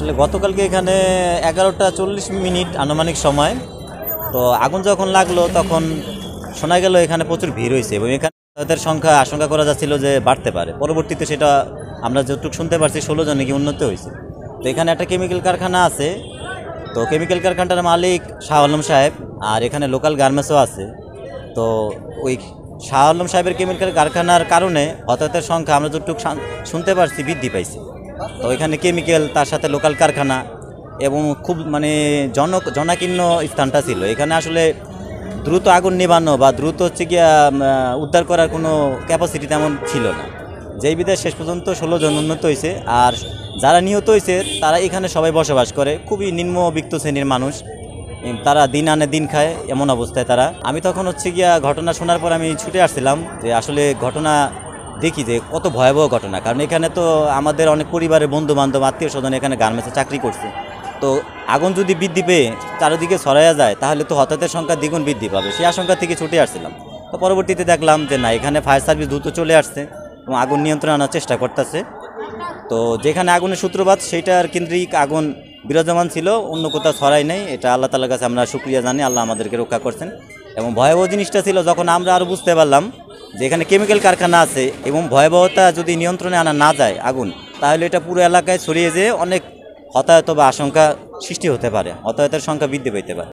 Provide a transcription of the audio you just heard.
আসলে গতকালকে এখানে 11টা 40 মিনিট আনুমানিক সময় তো আগুন যখন লাগলো তখন শোনা গেল এখানে প্রচুর ভিড় হয়েছে এবং এখানে তাদের সংখ্যা আশঙ্কা করা যাচ্ছিল যে বাড়তে পারে। পরবর্তীতে সেটা আমরা যতটুকু শুনতে পারছি 16 জন নাকি উন্নত হয়েছে। তো এখানে একটা কেমিক্যাল কারখানা আছে, তো কেমিক্যাল কারখানাটার মালিক শাহ আলম সাহেব, আর এখানে লোকাল গার্মেন্টসও আছে। তো ওই শাহ আলম সাহেবের কেমিক্যাল কারখানার কারণে হতাহতের সংখ্যা আমরা যতটুকু শুনতে পারছি বৃদ্ধি পাইছে। তো এখানে কেমিক্যাল, তার সাথে লোকাল কারখানা এবং খুব জনাকীর্ণ স্থানটা ছিল। এখানে আসলে দ্রুত আগুন নেভানো বা দ্রুত হচ্ছে গিয়া উদ্ধার করার কোনো ক্যাপাসিটি তেমন ছিল না। যেই বিধায় শেষ পর্যন্ত 16 জন উন্নত হয়েছে। আর যারা নিহত হয়েছে তারা এখানে সবাই বসবাস করে, খুবই নিম্নবিত্ত শ্রেণীর মানুষ, তারা দিন আনে দিন খায় এমন অবস্থায় তারা। আমি তখন হচ্ছে গিয়া ঘটনা শোনার পর আমি ছুটে আসছিলাম যে আসলে ঘটনা দেখি যে কত ভয়াবহ ঘটনা। কারণ এখানে তো আমাদের অনেক পরিবারের বন্ধু বান্ধব আত্মীয় স্বজন এখানে গার্মেন্টসে চাকরি করছে। তো আগুন যদি বৃদ্ধি পেয়ে চারিদিকে ছড়াইয়া যায় তাহলে তো হতাহতের সংখ্যা দ্বিগুণ বৃদ্ধি পাবে, সেই আশঙ্কা থেকে ছুটে আসছিলাম। তো পরবর্তীতে দেখলাম যে না, এখানে ফায়ার সার্ভিস দ্রুত চলে আসছে এবং আগুন নিয়ন্ত্রণে আনার চেষ্টা করতেছে। তো যেখানে আগুনের সূত্রপাত সেইটার কেন্দ্রিক আগুন বিরাজমান ছিল, অন্য কোথাও ছড়াই নেই। এটা আল্লাহ তাআলার কাছে আমরা শুকরিয়া জানি, আল্লাহ আমাদেরকে রক্ষা করছেন। এবং ভয়াবহ জিনিসটা ছিল যখন আমরা আরও বুঝতে পারলাম যে এখানে কেমিক্যাল কারখানা আছে এবং ভয়াবহতা যদি নিয়ন্ত্রণে আনা না যায় আগুন, তাহলে এটা পুরো এলাকায় ছড়িয়ে যেয়ে অনেক হতাহত বা আশঙ্কা সৃষ্টি হতে পারে, হতাহতের সংখ্যা বৃদ্ধি পেতে পারে।